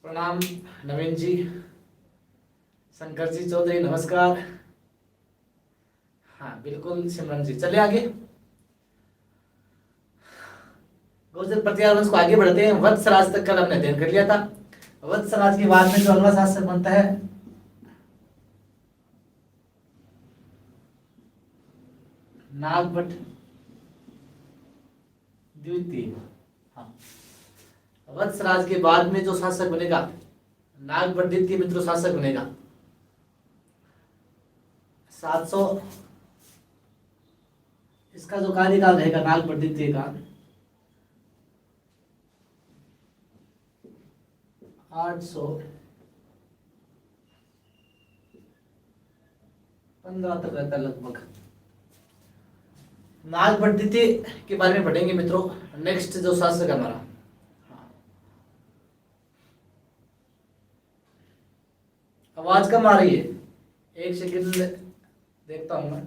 प्रणाम नवीन जी, शंकर जी चौधरी नमस्कार। हाँ बिल्कुल सिमरन जी, चलिए आगे। गुर्जर प्रतिहार वंश को आगे बढ़ते हैं। वत्सराज तक कल हमने अध्ययन कर लिया था। वत्सराज के बाद में जो अगला शासक बनता है नागभट्ट द्वितीय। हाँ, वत्सराज के बाद में जो शासक बनेगा नागभट्ट द्वितीय मित्रों शासक बनेगा 700। इसका जो कार्यकाल रहेगा नागभट्ट द्वितीय का 815 तक रहता है लगभग। नागभट्ट द्वितीय के बारे में पढ़ेंगे मित्रों। नेक्स्ट जो शासक हमारा, आवाज कम आ रही है, एक सेकंड देखता हूं मैं।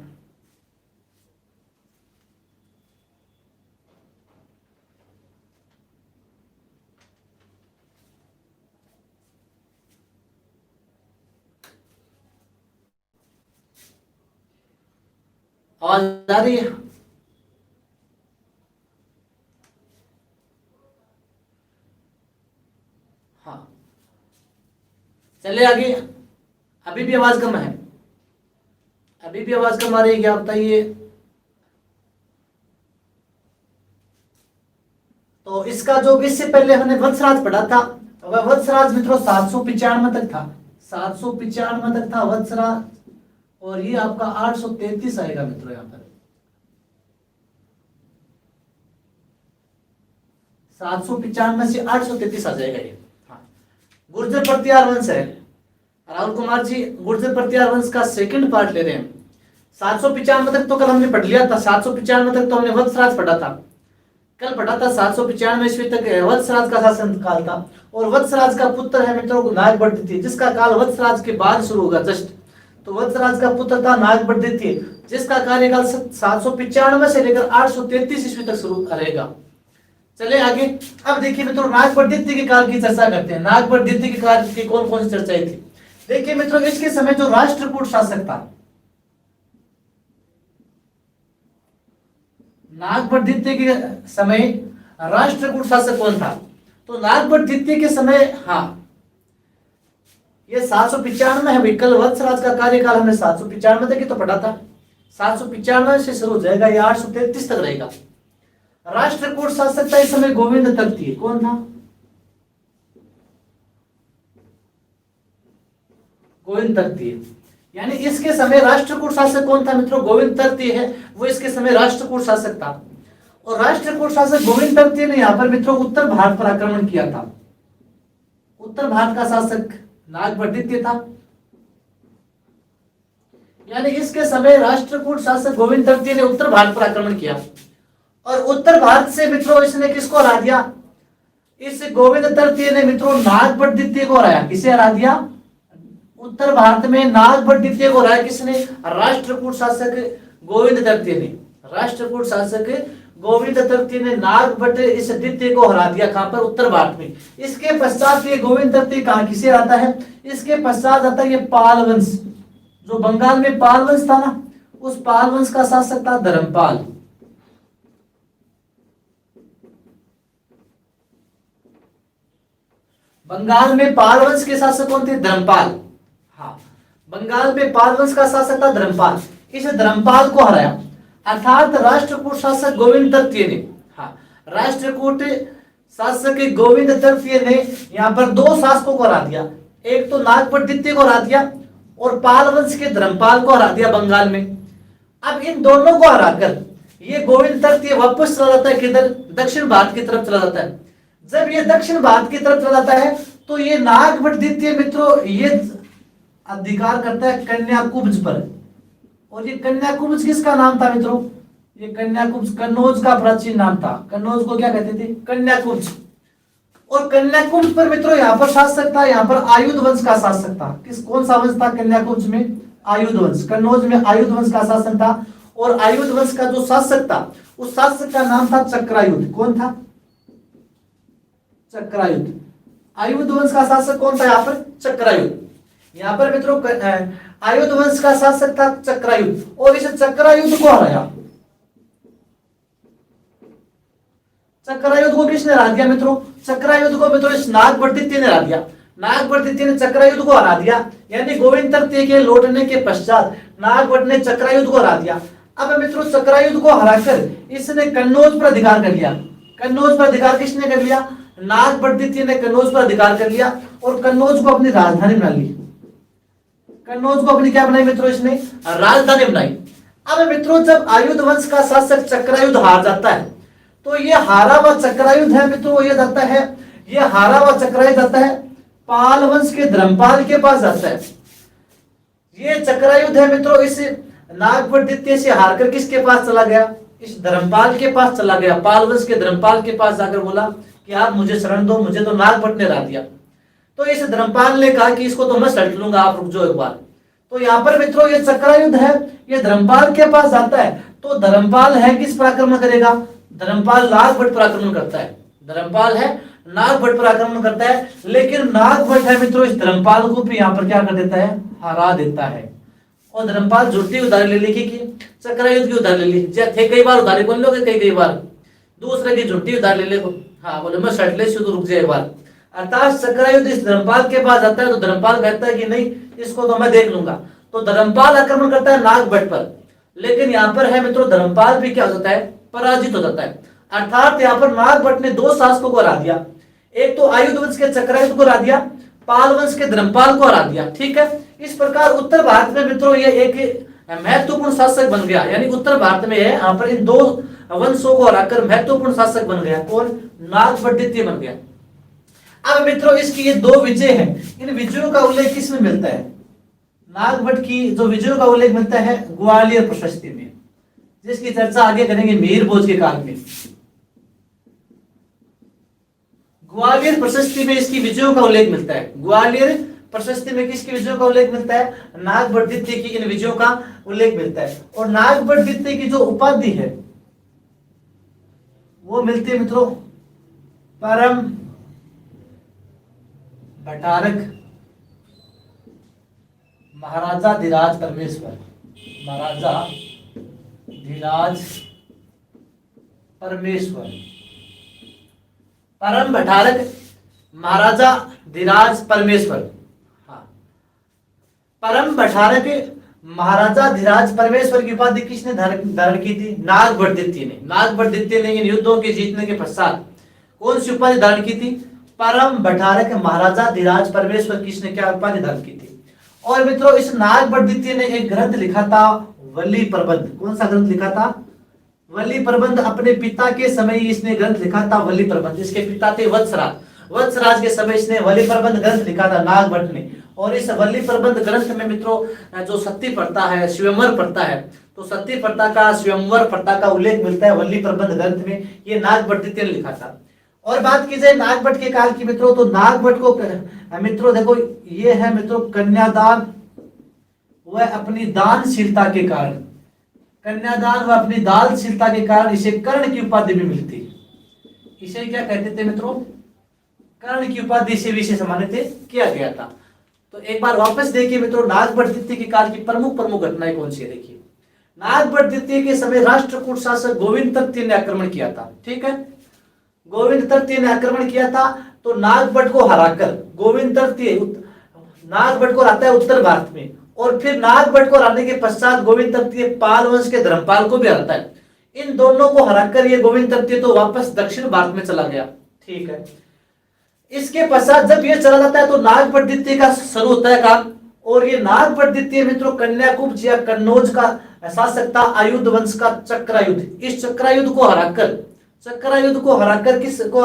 आवाज आ रही है? हाँ चलिए आगे। अभी भी आवाज कम है? अभी भी आवाज कम आ रही है क्या बताइए? तो इसका जो इससे पहले हमने वत्सराज पढ़ा था, वह वत्सराज मित्रों 795 तक था। 795 तक था वत्सराज, और ये आपका 833 आएगा मित्रों। यहाँ पर 795 से 833 आ जाएगा ये। हाँ, गुर्जर प्रतिहार वंश है। राहुल कुमार जी, गुर्जर प्रतिहार वंश का सेकंड पार्ट ले रहे हैं। 795 तक तो कल हमने पढ़ लिया था। 795 तक तो हमने वत्सराज पढ़ा था, कल पढ़ा था। 795 ईस्वी तक वत्सराज का शासन काल था, और वत्सराज का पुत्र है मित्रों नागभट्ट द्वितीय, जिसका काल वत्सराज के बाद शुरू होगा जस्ट। तो वत्सराज का पुत्र था नागभट्ट द्वितीय, जिसका कार्यकाल 795 से लेकर 833 ईस्वी तक शुरू रहेगा। चले आगे। अब देखिए मित्रों, नागभट्ट द्वितीय के काल की चर्चा करते हैं। नागभट्ट द्वितीय के काल की कौन कौन सी चर्चाएं थी? देखिए मित्रों, इसके समय जो राष्ट्रकूट शासक था, नागभट्ट द्वितीय के समय राष्ट्रकूट शासक कौन था? तो नागभट्ट द्वितीय के समय, हाँ ये 795 है। विकल वत्सराज का कार्यकाल हमने 795 तक ही तो पढ़ा था। 795 से शुरू हो जाएगा, ये 833 तक रहेगा। राष्ट्रकूट शासक था इस समय गोविंद तृतीय। कौन था? गोविंद तृतीय। यानी इसके समय राष्ट्रकूट शासक कौन था मित्रों? गोविंद तृतीय है, वो इसके समय राष्ट्रकूट शासक था। और राष्ट्रकूट शासक गोविंद तृतीय ने यहाँ पर मित्रों उत्तर भारत पर आक्रमण किया था। उत्तर भारत का शासक नागभट्ट द्वितीय था। यानी इसके समय राष्ट्रकूट शासक गोविंद तृतीय ने उत्तर भारत पर आक्रमण किया, और उत्तर भारत से मित्रों इसने किसको हरा दिया? इस गोविंद तृतीय ने मित्रों नागभट्ट द्वितीय को हराया। किसे हरा दिया? उत्तर भारत में नागभट्ट द्वितीय को हराया। किसने? राष्ट्रकूट शासक गोविंद तृतीय ने। राष्ट्रकूट शासक गोविंद तृतीय ने नागभट्ट इस द्वितीय को हरा दिया। कहां पर? उत्तर भारत में। इसके पश्चात ये गोविंद तृतीय कहां किसे आता है? इसके पश्चात आता है ये पाल वंश। जो बंगाल में पाल वंश था ना, उस पाल वंश का शासक था धर्मपाल। बंगाल में पाल वंश के शासक कौन थे? धर्मपाल। हाँ, बंगाल में पाल वंश का शासक था धर्मपाल। इस धर्मपाल को हराया, अर्थात राष्ट्रकूट शासक गोविंद तृतीय ने। हाँ, राष्ट्रकूट शासक गोविंद तृतीय ने यहाँ पर दो शासकों को हरा दिया। एक तो नागभट्ट द्वितीय को हरा दिया, और पाल वंश के धर्मपाल को हरा दिया बंगाल में। अब इन दोनों को हराकर ये गोविंद तृतीय वापस चला जाता है किधर? दक्षिण भारत की तरफ चला जाता है। जब ये दक्षिण भारत की तरफ चला जाता है, तो ये नागभट्ट द्वितीय मित्रों ये अधिकार करता है कन्याकुब्ज पर। और ये कन्याकुब्ज किसका नाम था मित्रों? ये कन्याकुब्ज कन्नौज का प्राचीन नाम था। कन्नौज को क्या कहते थे? कन्याकुब्ज। और कन्याकुब्ज पर मित्रों यहाँ पर शासक था, यहाँ पर आयुध वंश का शासक था। कौन सा वंश था कन्याकुब्ज में? आयुध वंश। कन्नौज में आयुध वंश का शासन था, और आयुध वंश का जो शासक था, उस शासक का नाम था चक्रायुध। कौन था? चक्रायुध। आयुध वंश का शासक कौन था यहाँ पर? चक्रायुध। यहाँ पर मित्रों आयुध वंश का शासक था चक्रायुध, और इस चक्रायुध को हराया। चक्रायुध को किसने हरा दिया मित्रों? चक्रायुध को मित्रों इस नागभट्ट द्वितीय ने हरा दिया। नागभट्ट द्वितीय ने चक्रायुध को हरा दिया, यानी गोविंद तृतीय के लौटने के पश्चात नागभट्ट ने चक्रायुध को हरा दिया। अब मित्रों चक्रायुध को हराकर इसने कन्नौज पर अधिकार कर लिया। कन्नौज पर अधिकार किसने कर लिया? नागभट्ट द्वितीय ने कन्नौज पर अधिकार कर लिया और कन्नौज को अपनी राजधानी बना ली। कन्नौज को अपनी क्या बनाई मित्रों? इसने राजधानी बनाई। अब मित्रों जब आयुध वंश का शासक चक्रायुध हार जाता है, तो ये हारा हुआ चक्रायुध है मित्रों, ये जाता है, ये हारा हुआ चक्रायुध जाता है पाल वंश के धर्मपाल के पास जाता है। ये चक्रायुध है मित्रों इस नागभट्ट द्वितीय से हारकर किसके पास चला गया? इस धर्मपाल के पास चला गया। पाल वंश के धर्मपाल के पास जाकर बोला कि आप मुझे शरण दो, मुझे तो नागभट्ट ने हरा दिया। तो इस धर्मपाल ने कहा कि इसको तो मैं सल्ट लूंगा, आप रुक जाओ एक बार। तो यहाँ पर मित्रों ये चक्रायुध है, ये धर्मपाल के पास जाता है। तो धर्मपाल है किस पर आक्रमण करेगा? धर्मपाल नागभट्ट पर आक्रमण करता है। धर्मपाल है नागभट्ट पर आक्रमण करता है, लेकिन नागभट्ट है मित्रों इस धर्मपाल को भी यहाँ पर क्या कर देता है? हरा देता है। और धर्मपाल झूठी उधारी ले ली कि चक्रायुध की उधारी ले ली। थे कई बार उधारी बोल लोगे, कई बार दूसरे की झूठी उधारी ले ले। हाँ बोले मैं शर्टलेस हूं तो रुक जाए एक बार। अर्थात चक्रायुध इस धर्मपाल के पास आता है, तो धर्मपाल कहता है कि नहीं इसको तो मैं देख लूंगा। तो धर्मपाल आक्रमण करता है नागभट्ट पर, लेकिन यहाँ पर है मित्रों धर्मपाल भी क्या हो जाता है? पराजित हो जाता है। अर्थात यहाँ पर नागभट्ट ने दो शासकों को हरा दिया। एक तो आयुध वंश के चक्रायुध को हरा दिया, पाल वंश के धर्मपाल को हरा दिया। ठीक है, इस प्रकार उत्तर भारत में मित्रों ये एक महत्वपूर्ण शासक बन गया। यानी उत्तर भारत में है यहाँ पर इन दो वंशों को हराकर महत्वपूर्ण शासक बन गया। कौन? नागभट्ट द्वितीय बन गया। अब मित्रों इसकी ये दो विजय हैं, इन विजयों का उल्लेख किसमें मिलता है? नागभट्ट की जो विजयों का उल्लेख मिलता है ग्वालियर प्रशस्ति में, जिसकी चर्चा आगे करेंगे मीर भोज के काल में। ग्वालियर प्रशस्ति में इसकी विजयों का उल्लेख मिलता है। ग्वालियर प्रशस्ति में किसकी विजयों का उल्लेख मिलता है? नागभट्ट द्वितीय की इन विजयों का उल्लेख मिलता है। और नागभट्ट द्वितीय की जो उपाधि है वो मिलती है मित्रों परम भट्टारक महाराजा धीराज परमेश्वर। महाराजा धीराज परमेश्वर, परम भट्टारक महाराजा धीराज परमेश्वर। हाँ, परम भट्टारक महाराजा धीराज परमेश्वर की उपाधि किसने धारण की थी? नागभट्ट द्वितीय ने। नागभट्ट द्वितीय ने इन युद्धों के जीतने के पश्चात कौन सी उपाधि धारण की थी? परम भट्टारक महाराजा धीराज परमेश्वर। किसने क्या उपाधि धारण की थी? और मित्रों इस नागभट्ट द्वितीय ने एक ग्रंथ लिखा था वल्ली प्रबंध। कौन सा ग्रंथ लिखा था? वल्ली प्रबंध। अपने पिता के समय इसने ग्रंथ लिखा था वल्ली प्रबंध। इसके पिता थे वत्सराज। वत्सराज के समय इसने वल्ली प्रबंध ग्रंथ लिखा था नागभट्ट ने। और इस वल्ली प्रबंध ग्रंथ में मित्रों जो सती प्रथा है, स्वयंवर प्रथा है, तो सती प्रथा का, स्वयंवर प्रथा का उल्लेख मिलता है वल्ली प्रबंध ग्रंथ में। ये नागभट्ट द्वितीय ने लिखा था। और बात की जाए नागभट्ट के काल की मित्रों, तो नागभट्ट को मित्रों देखो ये है मित्रों कन्यादान वह अपनी दानशीलता के कारण, कन्यादान व अपनी दानशीलता के कारण इसे कर्ण की उपाधि भी मिलती। इसे क्या कहते थे मित्रों? कर्ण की उपाधि से विशेष सम्मानित किया गया था। तो एक बार वापस देखिए मित्रों नागभट्ट द्वितीय के काल की प्रमुख घटनाएं कौन सी है। देखिए नागभट्ट द्वितीय के समय राष्ट्रकूट शासक गोविंद तृतीय ने आक्रमण किया था। ठीक है, गोविंद तृतीय ने आक्रमण किया था। तो नागभट्ट को हराकर गोविंद तृतीय नागभट्ट को हराता है उत्तर भारत में, और फिर नागभट्ट को हराने के पश्चात गोविंद तृतीय पाल वंश के धर्मपाल को भी हराता है। इन दोनों को हराकर ये गोविंद तृतीय तो वापस दक्षिण भारत में चला गया। ठीक है, इसके पश्चात जब ये चला जाता है तो नागभट्ट द्वितीय का शुरू होता है काम। और ये नागभट्ट द्वितीय मित्रों कन्याकुब्ज या कन्नौज का शासक था आयुध वंश का चक्रायुध। इस चक्रायुध को हराकर किसको?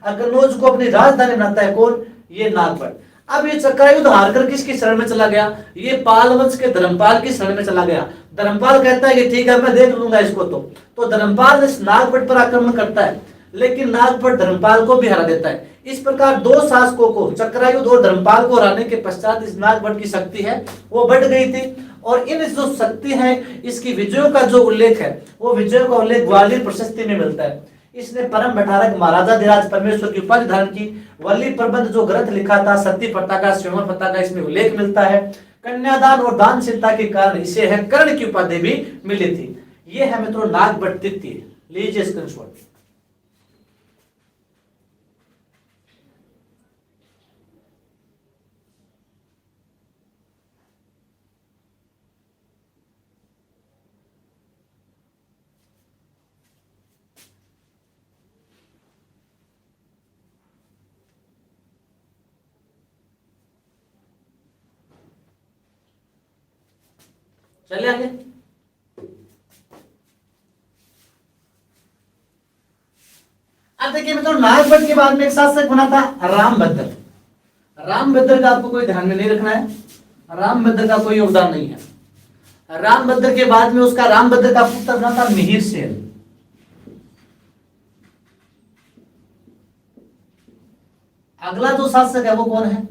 कन्नौज को अपनी राजधानी बनाता है। कौन? ये नागभट्ट। अब ये चक्रायुध हारकर किसकी शरण में चला गया? ये पाल वंश के धर्मपाल की शरण में चला गया। धर्मपाल कहता है कि ठीक है मैं देख लूंगा इसको। तो धर्मपाल इस नागभट्ट पर आक्रमण करता है, लेकिन नागभट्ट धर्मपाल को भी हरा देता है। इस प्रकार दो शासकों को, चक्रायुध और धर्मपाल को हराने के पश्चात इस नागभट्ट की शक्ति है वो बढ़ गई थी। और इन जो शक्ति है इसकी विजयों का जो उल्लेख है वो विजयों का उल्लेख ग्वालियर प्रशस्ति में मिलता है। इसने परम भट्टारक महाराजा धीराज परमेश्वर की उपाधि धारण की। वल्ली प्रबंध जो ग्रंथ लिखा था, सती प्रथा का, स्वयंवर प्रथा का इसमें उल्लेख मिलता है। कन्यादान और दानशीलता के कारण इसे है कर्ण की उपाधि भी मिली थी। ये है मित्रों नागभट्ट तृतीय। लीजिए स्क्रीनशॉट। चलिए आगे। अब देखिए मित्रों, नागभट्ट के बाद में एक शासक बना था रामभद्र। रामभद्र का आपको कोई ध्यान में नहीं रखना है, रामभद्र का कोई योगदान नहीं है। रामभद्र के बाद में उसका रामभद्र का पुत्र बना था मिहिर सेन। अगला जो शासक है वो कौन है?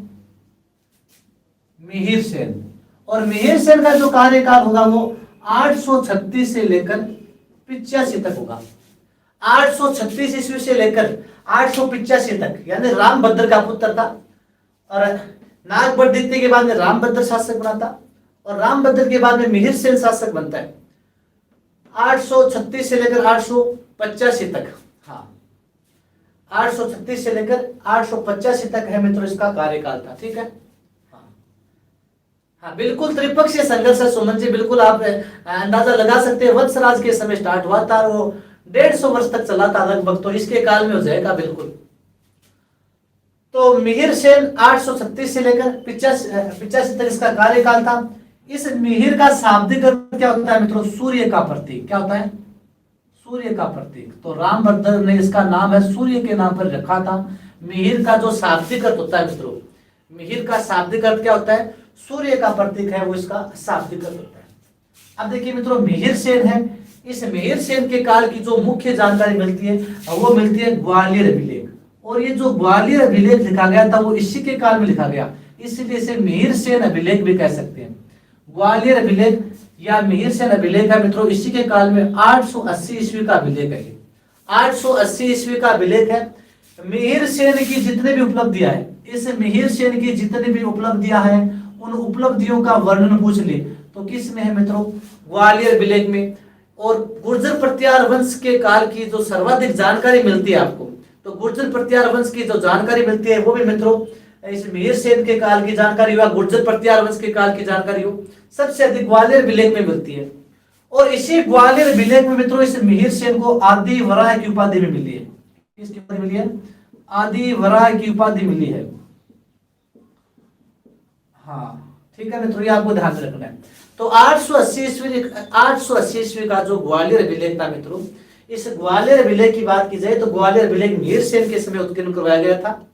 मिहिर सेन। और मिहिर सेन का जो कार्यकाल होगा वो 836 से लेकर 85 तक होगा। 836 ईस्वी से लेकर 885 तक, यानी रामभद्र का पुत्र था। और नागभट्ट द्वितीय के बाद में रामभद्र शासक बना था, और रामभद्र के बाद में मिहिर सेन शासक बनता है 836 से लेकर 885 तक। हाँ, 836 से लेकर 885 तक है मित्रों इसका कार्यकाल था। ठीक है, हाँ बिल्कुल त्रिपक्षीय संघर्ष है सुमन जी, बिल्कुल आप अंदाजा लगा सकते हैं। वत्सराज के समय स्टार्ट हुआ था, वो 150 वर्ष तक चला था लगभग, तो इसके काल में हो जाएगा बिल्कुल। तो मिहिर सेन 836 से लेकर 85 तक इसका कार्यकाल था। इस मिहिर का शाब्दिक अर्थ क्या होता है मित्रों? सूर्य का प्रतीक। क्या होता है? सूर्य का प्रतीक। तो रामभद्र ने इसका नाम है सूर्य के नाम पर रखा था। मिहिर का जो शाब्दिक अर्थ होता है मित्रों, मिहिर का शाब्दिक अर्थ क्या होता है? सूर्य का प्रतीक है, वो इसका शाब्दिक अर्थ होता है। अब देखिए मित्रों, मिहिर सेन है। इस मिहिर सेन के काल की जो मुख्य जानकारी मिलती है वो मिलती है ग्वालियर अभिलेख। और ये जो ग्वालियर अभिलेख लिखा गया था वो इसी के काल में लिखा गया, इसलिए इसे मिहिर सेन अभिलेख भी कह सकते हैं। ग्वालियर अभिलेख या मिहिर सेन अभिलेख है मित्रों, इसी के काल में 880 ईस्वी का अभिलेख है। 880 ईस्वी का अभिलेख है। मिहिर सेन की जितने भी उपलब्धियां है, इस मिहिर सेन की जितनी भी उपलब्धियां हैं, उन उपलब्धियों का वर्णन पूछ ले तो किस में है मित्रों? ग्वालियर अभिलेख में। और गुर्जर प्रत्यार वंश के काल की जो सर्वाधिक जानकारी मिलती है आपको, तो गुर्जर प्रत्यार वंश की जो जानकारी मिलती है वो भी मित्रों इस मिहिर सेन के काल की जानकारी हो, गुर्जर प्रत्यार वंश के काल की जानकारी हो, सबसे अधिक ग्वालियर अभिलेख में मिलती है। और इसी ग्वालियर अभिलेख में मित्रों इस मिहिर सेन को आदि वराह की उपाधि भी मिली है। किसकी उपाधि मिली है? आदि वराह की उपाधि मिली है। हाँ ठीक है मित्रों, ये आपको ध्यान रखना है। तो 880 ईस्वी का जो ग्वालियर अभिलेख था मित्रों, इस ग्वालियर अभिलेख की बात की जाए तो ग्वालियर अभिलेख मिहिर सेन के समय उत्कीर्ण करवाया गया था।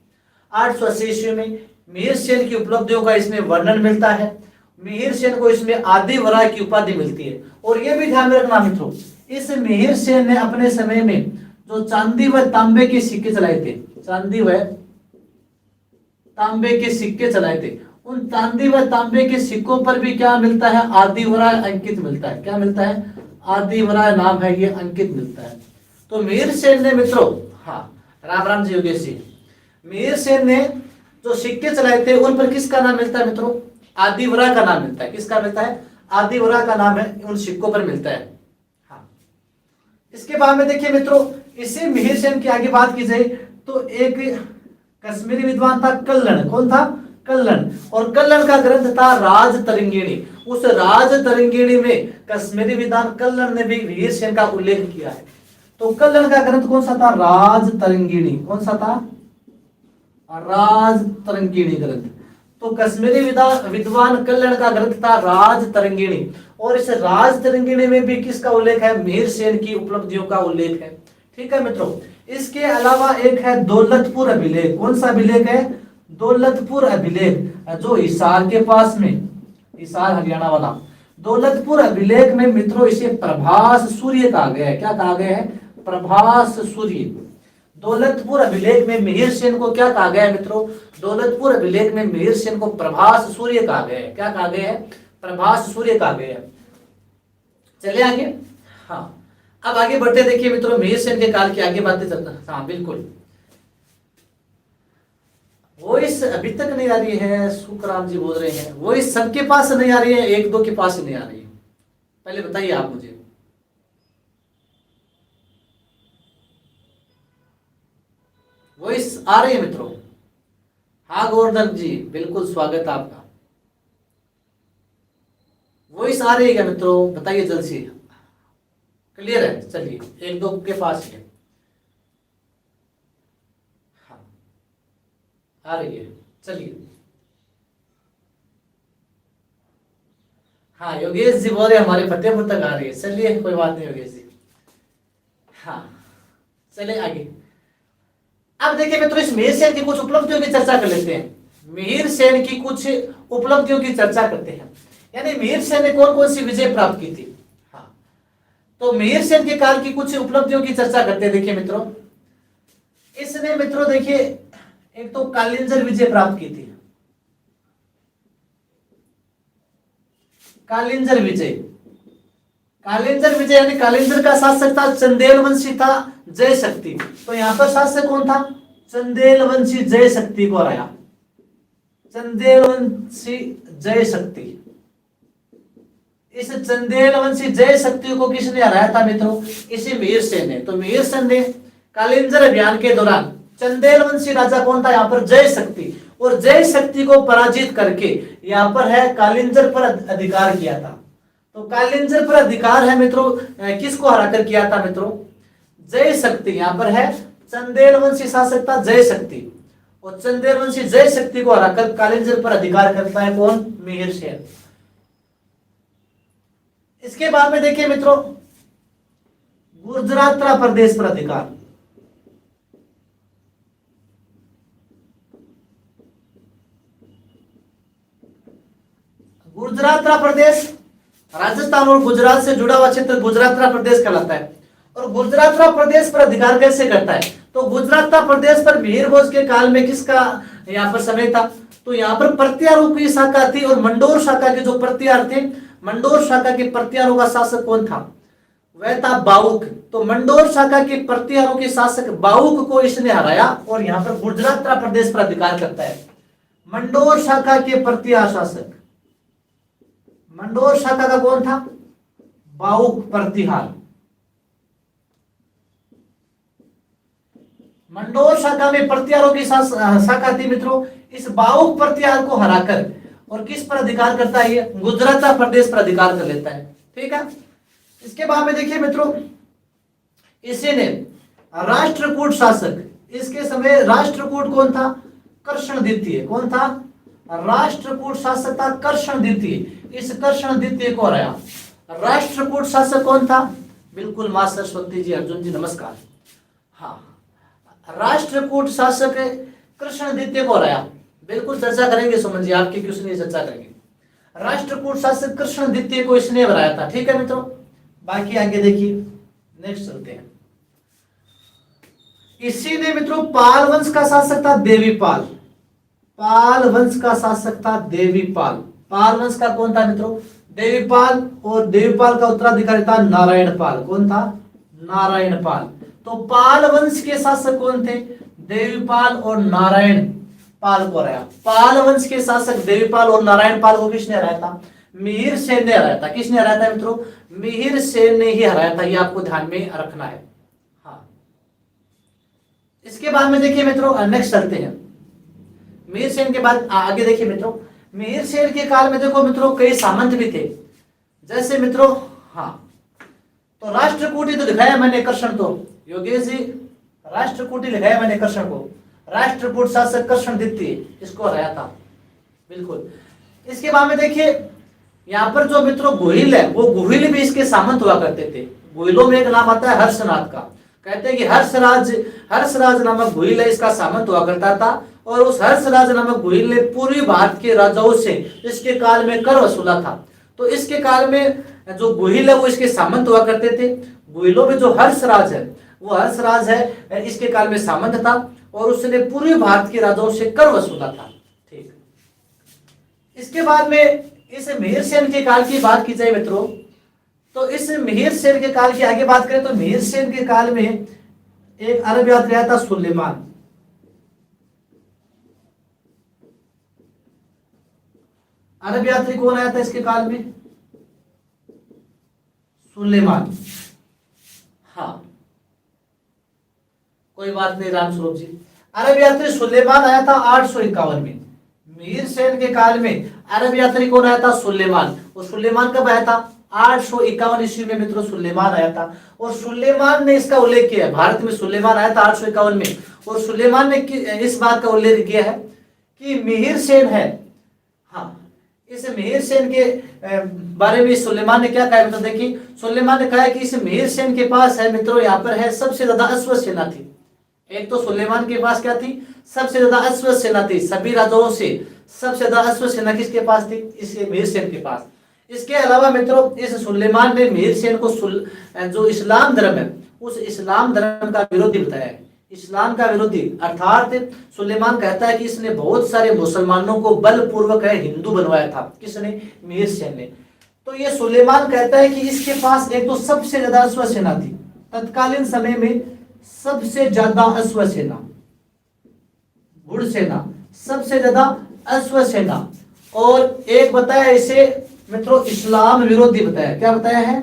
880 ईस्वी में मिहिर सेन की उपलब्धियों का इसमें वर्णन मिलता है। मिहिर सेन को इसमें आदि वराह की उपाधि मिलती है। और यह भी ध्यान रखना मित्रों, इस मिहिर सेन ने अपने समय में जो चांदी व तांबे के सिक्के चलाए थे, चांदी व तांबे के सिक्के चलाए थे, उन चांदी व तांबे के सिक्कों पर भी क्या मिलता है? आदि वराह अंकित मिलता है। क्या मिलता है? आदि वराह नाम है, ये अंकित मिलता है। तो मिहिर सेन ने मित्रों, हाँ राम राम जी योगेश जी, मिहिर सेन ने जो सिक्के चलाए थे उन पर किसका नाम मिलता है मित्रों? आदि वराह का नाम मिलता है। किसका मिलता है? आदि वराह का नाम है, उन सिक्कों पर मिलता है। हाँ, इसके बाद में देखिए मित्रों, इसी मिहिर सेन की आगे बात की जाए तो एक कश्मीरी विद्वान था कल्लण। कौन था? कल्लण। और कल्लण का ग्रंथ था राज तरंगिणी। उस राज तरंगिणी में कश्मीरी विद्वान कल्लण ने भी मिहिर सेन का उल्लेख किया है। तो कल्लण का ग्रंथ कौन सा था? राज तरंगिणी। कौन सा था? राज तरंगिणी ग्रंथ। तो कश्मीरी विद्वान कल्लण का ग्रंथ था राज तरंगिणी। और इस राज तरंगिणी में भी किसका उल्लेख है? मिहिर सेन की उपलब्धियों का उल्लेख है। ठीक है मित्रों, इसके अलावा एक है दौलतपुर अभिलेख। कौन सा अभिलेख है? दौलतपुर अभिलेख, जो हिसार के पास में, हिसार हरियाणा वाला दौलतपुर अभिलेख में मित्रों इसे प्रभास सूर्य कहा गया है। क्या कहा गया है? प्रभास सूर्य। दौलतपुर अभिलेख में मिहिर सेन को क्या कहा गया है मित्रों? दौलतपुर अभिलेख में मिहिर सेन को प्रभास सूर्य कहा गया है। क्या कहा गया है? प्रभास सूर्य कहा गया है। चले आगे। हाँ, अब आगे बढ़ते देखिए मित्रों, मिहिर सेन के काल की आगे बातें चलता। हाँ बिल्कुल, वॉइस अभी तक नहीं आ रही है, सुखराम जी बोल रहे हैं वॉइस सबके पास नहीं आ रही है, एक दो के पास ही नहीं आ रही है। पहले बताइए आप मुझे। वॉइस आ रही है मित्रों? हाँ गोवर्धन जी बिल्कुल स्वागत है आपका। वॉइस आ रही है क्या मित्रों, बताइए जल्द से। क्लियर है, चलिए एक दो के पास है। हाँ आ रही है, चलिए। हाँ योगेश जी बोल रहे हमारे फतेहपुर तक आ रही है, चलिए कोई बात नहीं योगेश जी। हाँ चलिए आगे। अब देखिए मित्रों, इस मिहिर सेन की कुछ उपलब्धियों की चर्चा कर लेते हैं। मिहिर सेन की कुछ उपलब्धियों की चर्चा करते हैं, यानी मिहिर सेन ने कौन कौन सी विजय प्राप्त की थी। हाँ तो मिहिर सेन के काल की कुछ उपलब्धियों की चर्चा करते हैं। देखिए मित्रों, इसने मित्रों देखिए एक तो कालिंजर विजय प्राप्त की थी। कालिंजर विजय, कालिंजर विजय यानी कालिंजर का शासक था चंदेल वंशी था जय शक्ति। तो यहां पर शासक कौन था? चंदेल वंशी जय शक्ति को हराया। चंदेल वंशी जय शक्ति, इस चंदेल वंशी जय शक्ति को किसने हराया था मित्रों? इसी मिहिर सेन ने। तो मिहिर सेन ने कालिंजर अभियान के दौरान चंदेल वंशी राजा कौन था? यहाँ पर जय शक्ति, और जय शक्ति को पराजित करके यहाँ पर है कालिंजर पर अधिकार किया था। तो कालिंजर पर अधिकार है मित्रों, किसको हराकर किया था मित्रों? जय शक्ति। यहाँ पर है चंदेल वंशी शासक था जय शक्ति, और चंदेल वंशी जय शक्ति को हराकर कालिंजर पर अधिकार करता है कौन? मिहिर सेन। इसके बाद में देखिए मित्रों, गुजरात प्रदेश पर अधिकार। गुजरात प्रदेश राजस्थान और गुजरात से जुड़ा हुआ क्षेत्र गुजरात प्रदेश कहलाता है। और गुजरात प्रदेश पर अधिकार कैसे करता है? तो गुजरात प्रदेश पर मिहिर भोज के काल में किसका यहाँ पर समय था? तो यहाँ पर प्रत्यारों की शाखा थी, और मंडोर शाखा के जो प्रत्यार थे, मंडोर शाखा के प्रत्यारों का शासक कौन था? वह था बाउक। तो मंडोर शाखा के प्रत्यारों के शासक बाउक को इसने हराया, और यहाँ पर गुजरात प्रदेश पर अधिकार करता है। मंडोर शाखा के प्रत्यार शासक, मंडोर शाखा का कौन था? बाउक प्रतिहार। मंडोर शाखा में प्रत्यारों की शाखा थी मित्रों। इस बाउक प्रत्यार को हराकर और किस पर अधिकार करता है? ये गुजरात प्रदेश पर अधिकार कर लेता है। ठीक है। इसके बाद में देखिए मित्रों, इसी ने राष्ट्रकूट शासक, इसके समय राष्ट्रकूट कौन था? कर्षण द्वितीय। कौन था? राष्ट्रकूट शासक था कर्षण द्वितीय। इस कर्षण द्वितीय को हराया। राष्ट्रकूट शासक कौन था? बिल्कुल मां सरस्वती जी, अर्जुन जी नमस्कार। हाँ, राष्ट्रकूट शासक कृष्ण द्वितीय को हराया। बिल्कुल चर्चा करेंगे सुमन जी, आपके क्वेश्चन की चर्चा करेंगे। राष्ट्रकूट शासक कृष्ण द्वितीय को इसने हराया था। ठीक है मित्रों, बाकी आगे देखिए, नेक्स्ट चलते हैं। इसी ने मित्रों पाल वंश का शासक था देवीपाल। पाल वंश का शासक था देवीपाल। पाल वंश का कौन था मित्रों? देवीपाल। और देवीपाल का उत्तराधिकारी था नारायण पाल। कौन था? नारायण पाल। तो पाल वंश के शासक कौन थे? देवीपाल और नारायण पाल को हराया। पाल वंश के शासक देवीपाल और नारायण पाल को किसने हराया था? मिहिर सेन ने हराया था। किसने हराया था मित्रों? मिहिर सेन ने ही हराया था। ये आपको ध्यान में रखना है। हाँ, इसके बाद में देखिए मित्रों, नेक्स्ट चलते हैं। मिहिर सेन के बाद आगे देखिए मित्रों, मिहिर सेन के काल में देखो मित्रों कई सामंत भी थे। जैसे मित्रों, हाँ, तो राष्ट्रकूटी तो दिखाया मैंने कर्षण, तो योगेश जी राष्ट्रकूटी लिखाया मैंने कर्षण को। राष्ट्रकूट शासक कर्षण द्वितीय, इसको हराया था। बिल्कुल। इसके बाद में देखिए यहाँ पर जो मित्रों गुहिल है, वो गुहिल भी इसके सामंत हुआ करते थे। गुहिलों में एक नाम आता है हर्षनाथ का। कहते हैं कि हर्षराज नामक गुहिल है, इसका सामंत हुआ करता था। और उस हर्षराज नामक गुहिल ने पूर्वी भारत के राजाओं से इसके काल में कर वसूला था। तो इसके काल में जो गुहिल है वो इसके सामंत हुआ करते थे। गुहिलों में जो हर्षराज है, वो हर्षराज है, इसके काल में सामंत था, और उसने पूर्वी भारत के राजाओं से कर वसूला था। ठीक। इसके बाद में इस मिहिर सेन के काल की बात की जाए मित्रों, तो इस मिहिर सेन के काल की आगे बात करें तो मिहिर सेन के काल में एक अरब यात्री आया था सुलेमान। अरब यात्री कौन आया था इसके काल में? सुलेमान। हाँ, कोई बात नहीं राम स्वरूप जी। अरब यात्री सुलेमान आया था 851 में। मीर सेन के काल में अरब यात्री कौन आया था? सुलेमान। और सुलेमान कब आया था? 851 ईस्वी में मित्रों सुलेमान आया था। और सुलेमान ने इसका उल्लेख किया है, भारत में सुलेमान आया था 851 में। और सुलेमान ने इस बात का उल्लेख किया है कि मिहिर सेन है। हाँ, इस मिहिर सेन के बारे में सुलेमान ने क्या कहा? मतलब देखिए, सुलेमान ने कहा कि इस मिहिर सेन के पास है मित्रों, यहाँ पर है सबसे ज्यादा अश्व सेना थी। एक तो सुलेमान के पास क्या थी? सबसे ज्यादा अश्व सेना थी। सभी राजाओं से सबसे ज्यादा अश्व सेना किसके पास थी? इस मिहिर सेन के पास। इसके अलावा मित्रों इस सुलेमान ने मिहिर सेन को जो इस्लाम धर्म है उस इस्लाम धर्म का विरोधी बताया है। इस्लाम का विरोधी अर्थात सुलेमान कहता है कि इसने बहुत सारे मुसलमानों को बलपूर्वक हिंदू बनवाया था। किसने? मिहिर सेन ने। तो ये सुलेमान कहता है कि इसके पास एक तो सबसे ज्यादा अश्व सेना थी, तत्कालीन समय में सबसे ज्यादा अश्व सेना, घुड़ सेना, सबसे ज्यादा अश्व सेना। और एक बताया इसे मित्रों इस्लाम विरोधी बताया। क्या बताया है?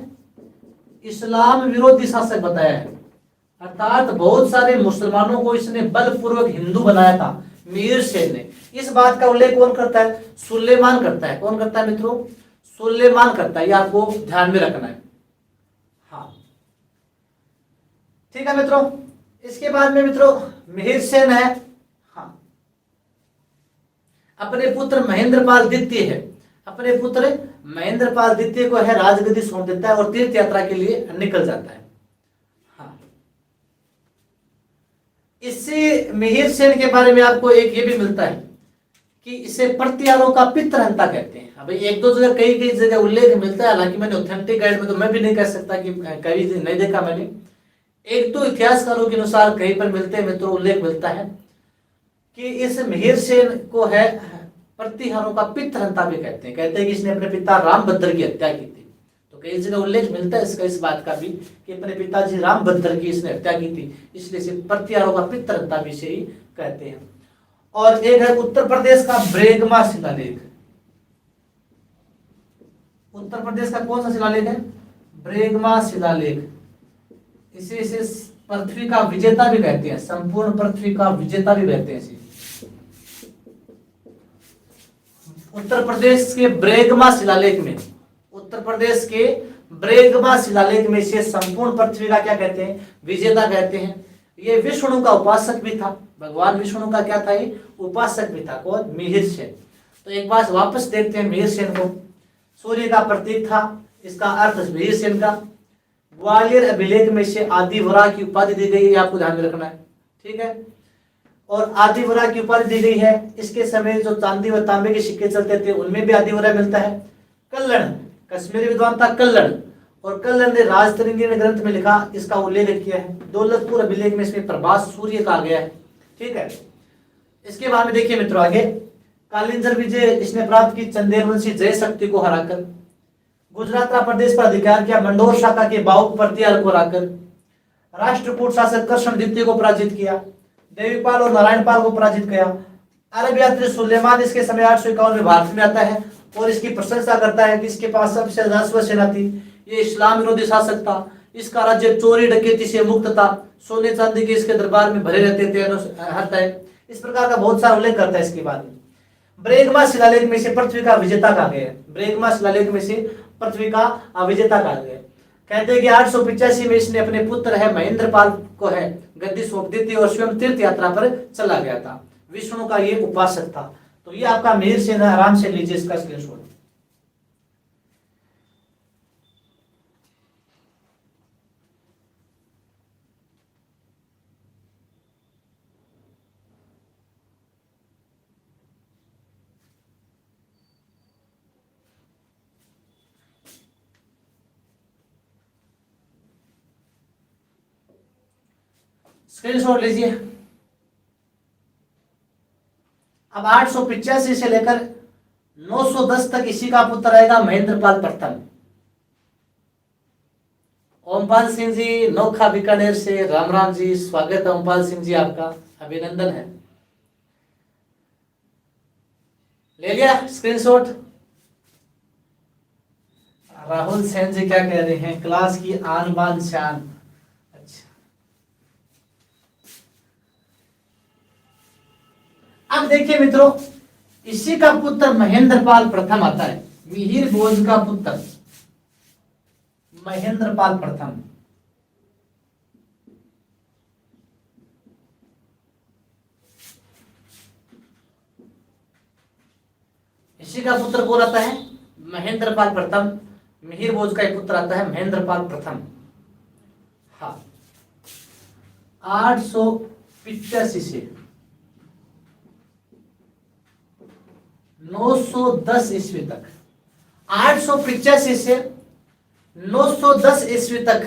इस्लाम विरोधी शासक बताया है। अर्थात बहुत सारे मुसलमानों को इसने बलपूर्वक हिंदू बनाया था मीर सेन ने। इस बात का उल्लेख कौन करता है? सुलेमान करता है। कौन करता है मित्रों? सुलेमान करता है। ये आपको ध्यान में रखना है। हाँ, ठीक है मित्रों। इसके बाद में मित्रों मिहिर सेन है, हाँ, अपने पुत्र महेंद्रपाल द्वितीय है। अपने पुत्र महेंद्रपाल द्वितीय को है राजगद्दी सौंप देता है और तीर्थ यात्रा के लिए निकल जाता है। हाँ, इससे मिहिर सेन के बारे में आपको एक ये भी मिलता है कि इसे प्रतिहारों का पितृहंता कहते हैं। अब एक दो जगह कई कई जगह उल्लेख मिलता है, हालांकि मैंने ऑथेंटिक गाइड में तो मैं भी नहीं कह सकता कि कभी नहीं देखा मैंने। एक तो इतिहासकारों के अनुसार कहीं पर मिलते हैं मित्रों, उल्लेख मिलता है कि इस मिहिर सेन को है प्रतिहारों का पितृहंता भी कहते हैं। कहते हैं कि इसने अपने पिता रामभद्र की हत्या की थी। तो कई जगह उल्लेख मिलता है इसका, इस बात का भी कि अपने पिताजी रामभद्र की इसने हत्या की थी, इसलिए इसे प्रतिहारों का पितृहंता भी से ही कहते हैं। और एक है उत्तर प्रदेश का ब्रेगमा शिलालेख। उत्तर प्रदेश का कौन सा शिलालेख है? ब्रेगमा शिलालेख। इसे पृथ्वी का विजेता भी कहते हैं, संपूर्ण पृथ्वी का विजेता भी कहते हैं इसे। उत्तर प्रदेश के ब्रेगमा शिलालेख में, उत्तर प्रदेश के ब्रेगमा शिलालेख में इसे संपूर्ण पृथ्वी का क्या कहते हैं? विजेता कहते हैं। ये विष्णु का उपासक भी था, भगवान विष्णु का क्या था? ये उपासक भी था। कौन? मिहिर सेन। तो एक बार वापस देखते हैं मिहिर सेन को। सूर्य का प्रतीक था, इसका अर्थ मिहिर सेन का। ग्वालियर अभिलेख में से आदिवरा की उपाधि दी गई है, आपको ध्यान में रखना है, ठीक है। और आदिवरा की उपाधि दी गई है। इसके समय जो चांदी व तांबे के सिक्के चलते थे उनमें भी आदिवरा मिलता है। कल्लण, कश्मीरी विद्वान था कल्लण, और कल्लण ने राजतरंगिणी ग्रंथ में लिखा, इसका उल्लेख किया है। दौलतपुर अभिलेख में इसमें प्रभास सूर्य कहा गया है, ठीक है। इसके बाद में देखिए मित्रों आगे, कालिंजर विजय इसने प्राप्त की चंदेल वंशी जय शक्ति को हराकर। गुजरात प्रदेश पर अधिकार किया मंडोर शाखा के बाहुक प्रतिहार को हराकर। राष्ट्रकूट शासक कृष्ण द्वितीय को पराजित किया। देवीपाल और नारायणपाल को पराजित किया। अरब यात्री सुलेमान इसके समय 851 में भारत में आता है और इसकी प्रशंसा करता है कि इसके पास सबसे ज्यादा अश्व सेना थी। ये इस्लाम विरोधी शासक था। इसका राज्य चोरी डकैती से मुक्त था। सोने चांदी के इसके दरबार में भरे रहते थे हर टाइम। इस प्रकार का बहुत सारा उल्लेख करता है इसके बाद में। ब्रेगमा शिलालेख में से पृथ्वी का विजेता कहा गया है। ब्रेगमा शिलालेख में से पृथ्वी का विजेता कहा गया। कहते हैं कि 885 में इसने अपने पुत्र है महेंद्रपाल को है गद्दी सौंप दी थी और स्वयं तीर्थ यात्रा पर चला गया था। विष्णु का ये उपासक था। तो ये आपका मिहिर सेन है, आराम से लीजिए इसका स्क्रीनशॉट। स्क्रीनशॉट लीजिए। अब 885 से लेकर 910 तक इसी का पुत्र रहेगा महेंद्रपाल प्रथम। ओमपाल सिंह जी नोखा बीकानेर से, राम राम जी, स्वागत है ओमपाल सिंह जी, आपका अभिनंदन है। ले लिया स्क्रीनशॉट। राहुल सेन जी क्या कह रहे हैं, क्लास की आन बान शान। अच्छा, अब देखिए मित्रों, इसी का पुत्र महेंद्रपाल प्रथम आता है, मिहिर भोज का पुत्र महेंद्रपाल प्रथम। इसी का पुत्र कौन आता है, महेंद्रपाल प्रथम। मिहिर भोज का एक पुत्र आता है महेंद्रपाल प्रथम। हाँ, 885 से 910 ईस्वी तक, 885 से 910 ईस्वी तक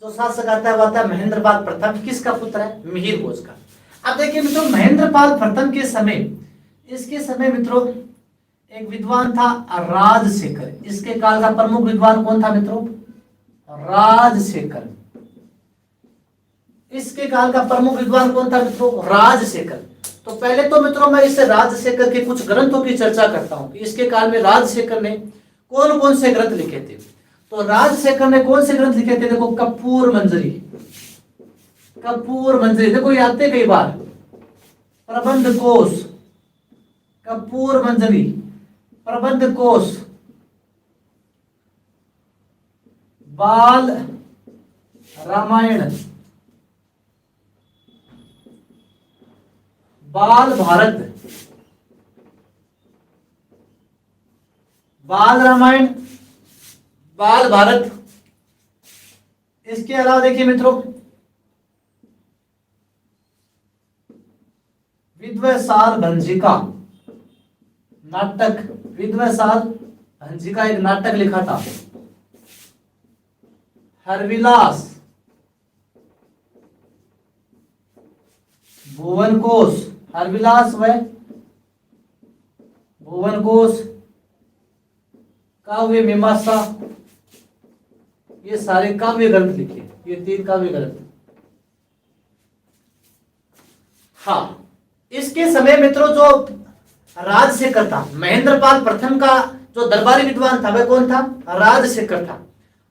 जो शासक आता है वो आता है महेंद्रपाल प्रथम। किसका पुत्र है, मिहिर भोज का। अब देखिए मित्रों, महेंद्रपाल प्रथम के समय, इसके समय मित्रों एक विद्वान था राजशेखर। इसके काल का प्रमुख विद्वान कौन था मित्रों, राजशेखर। इसके काल का प्रमुख विद्वान कौन था मित्रों, राजशेखर। तो पहले तो मित्रों मैं इस राजशेखर के कुछ ग्रंथों की चर्चा करता हूं कि इसके काल में राजशेखर ने कौन कौन से ग्रंथ लिखे थे। तो राजशेखर ने कौन से ग्रंथ लिखे थे, देखो कपूर मंजरी, कपूर मंजरी देखो ये आते कई बार, प्रबंध कोश, कपूर मंजरी, प्रबंध कोश, बाल रामायण, बाल भारत, बाल रामायण, बाल भारत। इसके अलावा देखिए मित्रों, विद्वेषाल भंजिका नाटक, विद्वेषाल भंजिका एक नाटक लिखा था। हरविलास, भुवन कोश, हरविलास व भुवन कोश, काव्य मीमांसा, ये सारे काव्य ग्रंथ लिखे, ये 3 काव्य ग्रंथ। हाँ, इसके समय मित्रों जो राजशेखर था, महेंद्रपाल प्रथम का जो दरबारी विद्वान था वह कौन था, राजशेखर था।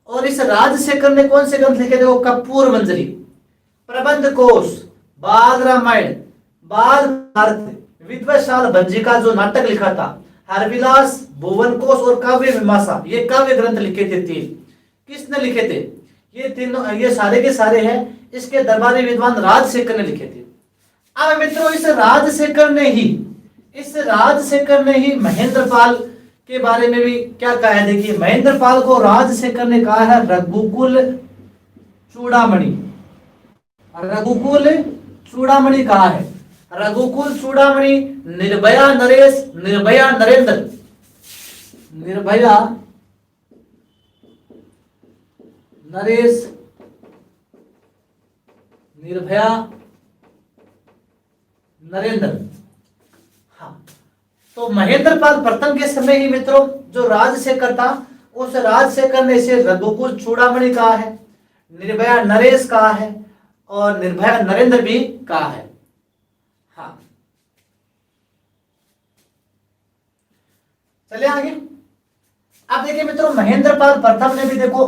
और इस राजशेखर ने कौन से ग्रंथ लिखे, देखो कपूर मंजरी, प्रबंध कोश, बाल रामायण, बाल भारत, विद्वेषाल भंजिका जो नाटक लिखा था, हरविलास, भुवन कोश और काव्य मीमांसा, ये काव्य ग्रंथ लिखे थे 3। किसने लिखे थे, ये तीनों, ये सारे के सारे हैं इसके दरबारी विद्वान राजशेखर ने लिखे थे। अब मित्रों इस राजशेखर ने ही महेंद्रपाल के बारे में भी क्या कहा है, देखिए महेंद्रपाल को राजशेखर ने कहा है रघुकुल चूड़ामणि, रघुकुल चूड़ामणि कहा है। रघुकुल चूड़ामणि, निर्भया नरेश, निर्भया नरेंद्र, निर्भया नरेश, निर्भया नरेंद्र। हाँ, तो महेंद्रपाल प्रथम के समय ही मित्रों जो राजशेखर था, उस राजशेखर ने इसे रघुकुल चूड़ामणि कहा है, निर्भया नरेश कहा है और निर्भया नरेंद्र भी कहा है। हाँ, चलिए आगे। अब देखिए मित्रों, महेंद्रपाल प्रथम ने भी देखो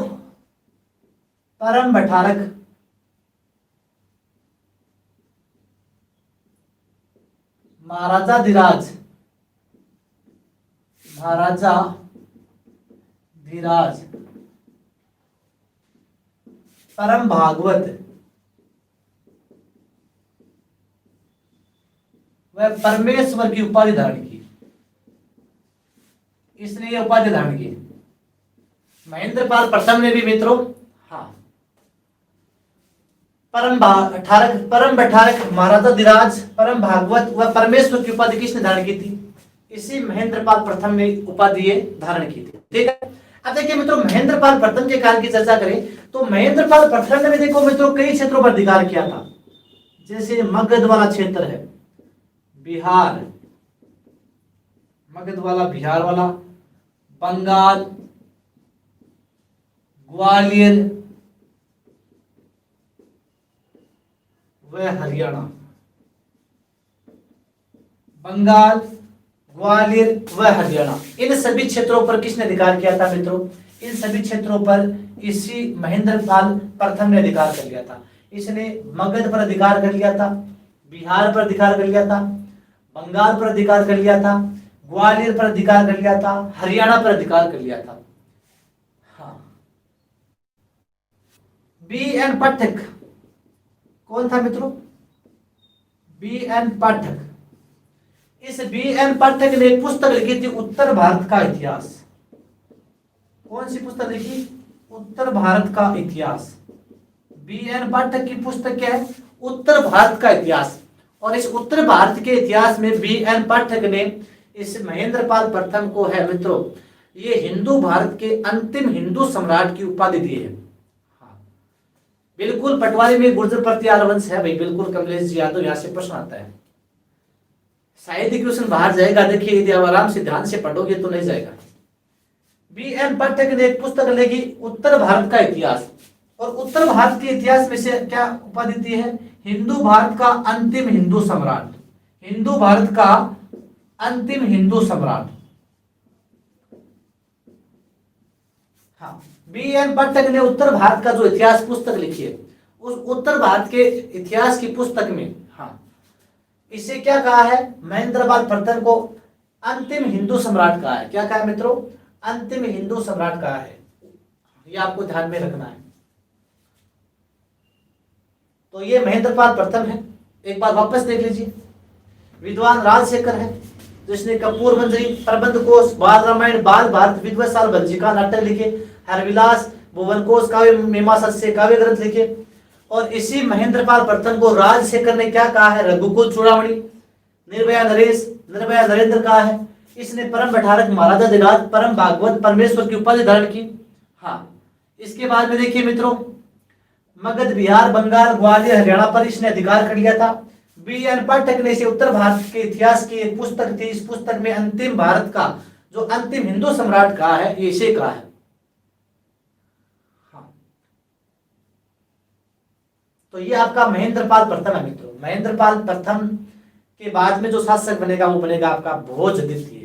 परम बैठारक, महाराजा धीराज, महाराजा धीराज, परम भागवत वह परमेश्वर की उपाधि धारण की, इसने यह उपाधि धारण की। महेंद्रपाल प्रथम ने भी मित्रों, हाँ, परम बैठारक, महाराजा धीराज, परम भागवत व परमेश्वर की उपाधि किसने धारण की थी, इसी महेंद्रपाल प्रथम ने उपाधि धारण की थी। ठीक है, अब देखिए मित्रों, महेंद्रपाल प्रथम के काल की चर्चा करें तो महेंद्रपाल प्रथम ने भी देखो मित्रों कई क्षेत्रों पर अधिकार किया था। जैसे मगध वाला क्षेत्र है, बिहार, मगध वाला, बिहार वाला, बंगाल, ग्वालियर, व हरियाणा, बंगाल, ग्वालियर व हरियाणा, इन सभी क्षेत्रों पर किसने अधिकार किया था मित्रों? इन सभी क्षेत्रों पर इसी महेंद्रपाल प्रथम ने अधिकार कर लिया था। इसने मगध पर अधिकार कर लिया था, बिहार पर अधिकार कर लिया था, बंगाल पर अधिकार कर लिया था, ग्वालियर पर अधिकार कर लिया था, हरियाणा पर अधिकार कर लिया था। हाँ, बी एन पाठक कौन था मित्रों? बी एन पाठक। इस बी एन पाठक ने एक पुस्तक लिखी थी, उत्तर भारत का इतिहास। कौन सी पुस्तक लिखी? उत्तर भारत का इतिहास। बी एन पाठक की पुस्तक क्या है? उत्तर भारत का इतिहास। और इस उत्तर भारत के इतिहास में बी एन पाठक ने इस महेंद्रपाल प्रथम को है मित्रों, ये हिंदू भारत के अंतिम हिंदू सम्राट की उपाधि दी है। हाँ, बिल्कुल पटवारी में गुर्जर प्रतिहार वंश है भाई, बिल्कुल कमलेश जी यादव, यहाँ से प्रश्न आता है। शायद ही क्वेश्चन बाहर जाएगा, देखिए यदि आप आराम से ध्यान से पढ़ोगे तो नहीं जाएगा। बी एन पाठक ने एक पुस्तक लिखी, उत्तर भारत का इतिहास, और उत्तर भारत के इतिहास में से क्या उपाधि दी है? हिंदू भारत का अंतिम हिंदू सम्राट। हिंदू भारत का अंतिम हिंदू सम्राट। हाँ, बी एन पाठक ने उत्तर भारत का जो इतिहास पुस्तक लिखी है, उस उत्तर भारत के इतिहास की पुस्तक में हाँ इसे क्या कहा है? महेंद्रपाल प्रथम को अंतिम हिंदू सम्राट कहा है। क्या कहा है मित्रों? अंतिम हिंदू सम्राट कहा है। ये आपको ध्यान में रखना है। तो ये महेंद्रपाल प्रथम है। एक बार वापस देख लीजिए। विद्वान राजशेखर है, जिसने कपूर मंजरी, प्रबंध कोश, बाल रामायण, बाल भारत, विद्वत्साल भंजिका नाटक लिखे, हरविलास, भुवन कोश, काव्य मीमांसा से काव्य ग्रंथ लिखे। और इसी महेंद्रपाल प्रथम को राजशेखर ने क्या कहा है? रघुकुल चूड़ामणि, निर्भया नरेश, निर्भया नरेंद्र कहा है। इसने परम भठारक, महाराजा दिराज, परम भागवत, परमेश्वर की उपाधि धारण की। हाँ, इसके बाद में देखिए मित्रों, मगध, बिहार, बंगाल, ग्वालियर, हरियाणा पर इसने अधिकार कर लिया था। बी एन पाठक ने इसे उत्तर भारत के इतिहास की एक पुस्तक थी, इस पुस्तक में अंतिम भारत का जो अंतिम हिंदू सम्राट कहा है, ये इसे कहा है। हाँ, तो ये आपका महेंद्रपाल प्रथम है मित्रों। महेंद्रपाल प्रथम के बाद में जो शासक बनेगा वो बनेगा आपका भोज द्वितीय।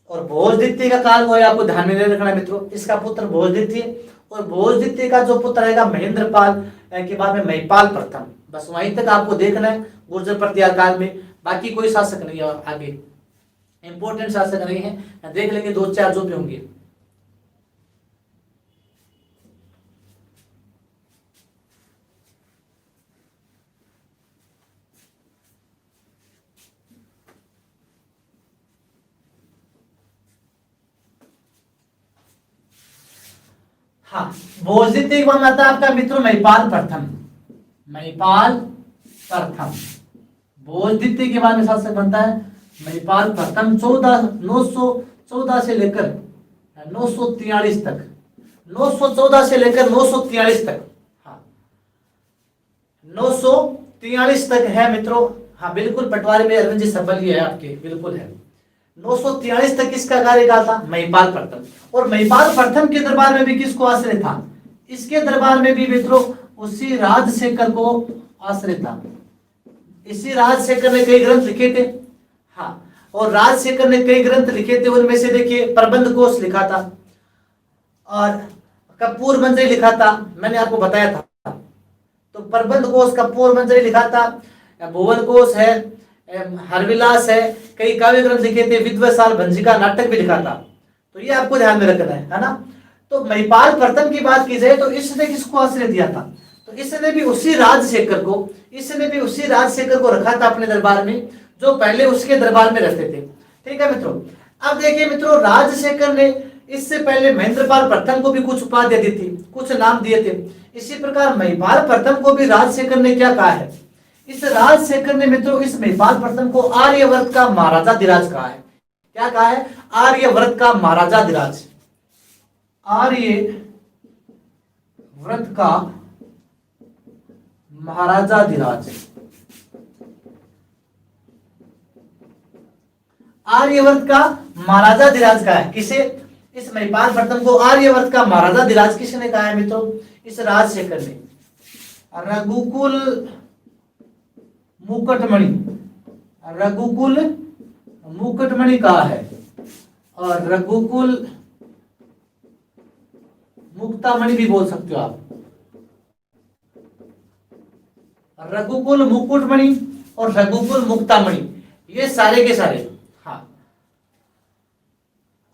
और भोज द्वितीय का काल वो है, आपको ध्यान में रखना है मित्रों। इसका पुत्र भोज द्वितीय, और भोज द्वितीय का जो पुत्र रहेगा महेंद्रपाल के बाद में महिपाल प्रथम। बस वहीं तक आपको देखना है गुर्जर प्रतिहार काल में, बाकी कोई शासक नहीं है आगे, इंपोर्टेंट शासक नहीं है। देख लेंगे दो चार जो भी होंगे। हाँ, भोज द्वितीय के बाद आता है आपका मित्रों महिपाल प्रथम। महिपाल प्रथम भोज द्वितीय के बाद में शासक बनता है महिपाल प्रथम। 914 से लेकर 943 तक, 914 से लेकर 943 तक, हाँ 943 तक है मित्रों। हाँ बिल्कुल, पटवारी में अरविंद जी सफल ही है आपके, बिल्कुल है। 943 तक किसका कार्यकाल था? महिपाल प्रथम। और महिपाल प्रथम के दरबार में भी किसको आश्रय था? इसके दरबार में भी मित्रों उसी राजशेखर को आश्रय था। इसी राजशेखर ने कई ग्रंथ लिखे थे। हाँ, और राजशेखर ने कई ग्रंथ लिखे थे, उनमें से देखिए प्रबंध कोश लिखा था और कपूर मंजरी लिखा था, मैंने आपको बताया था। तो प्रबंध कोश, कपूर मंजरी लिखा था, भुवन कोश है, हरविलास है, कई काव्य ग्रंथ लिखे थे, विद्वत्साल भंजिका नाटक भी लिखा था। तो ये आपको ध्यान में रखना है ना। तो महिपाल प्रथम की बात की जाए तो इसने किसको आश्रय दिया था? तो इसने भी उसी राजशेखर को रखा था अपने दरबार में, जो पहले उसके दरबार में रहते थे। ठीक है मित्रों। अब देखिए मित्रों, राजशेखर ने इससे पहले महेंद्रपाल प्रथम को भी कुछ उपाधियां दी थी, कुछ नाम दिए थे। इसी प्रकार महिपाल प्रथम को भी राजशेखर ने क्या कहा है? इस राजशेखर ने मित्रों इस महिपाल प्रथम को आर्यवर्त का महाराजा धीराज कहा है। क्या कहा है? आर्यवर्त का महाराजा धीराज। आर्यवर्त का महाराजा धीराज। आर्यवर्त का महाराजा धीराज का है किसे? इस महिपाल प्रथम को आर्यवर्त का महाराजाधिराज किसने कहा है मित्रों? इस राजशेखर ने। रघुकुल मुकुटमणि, रघुकुल मुकुटमणि कहा है, और रघुकुल मुक्तामणि भी बोल सकते हो आप। रघुकुल मुकुटमणि और रघुकुल मुक्तामणि ये सारे के सारे, हाँ,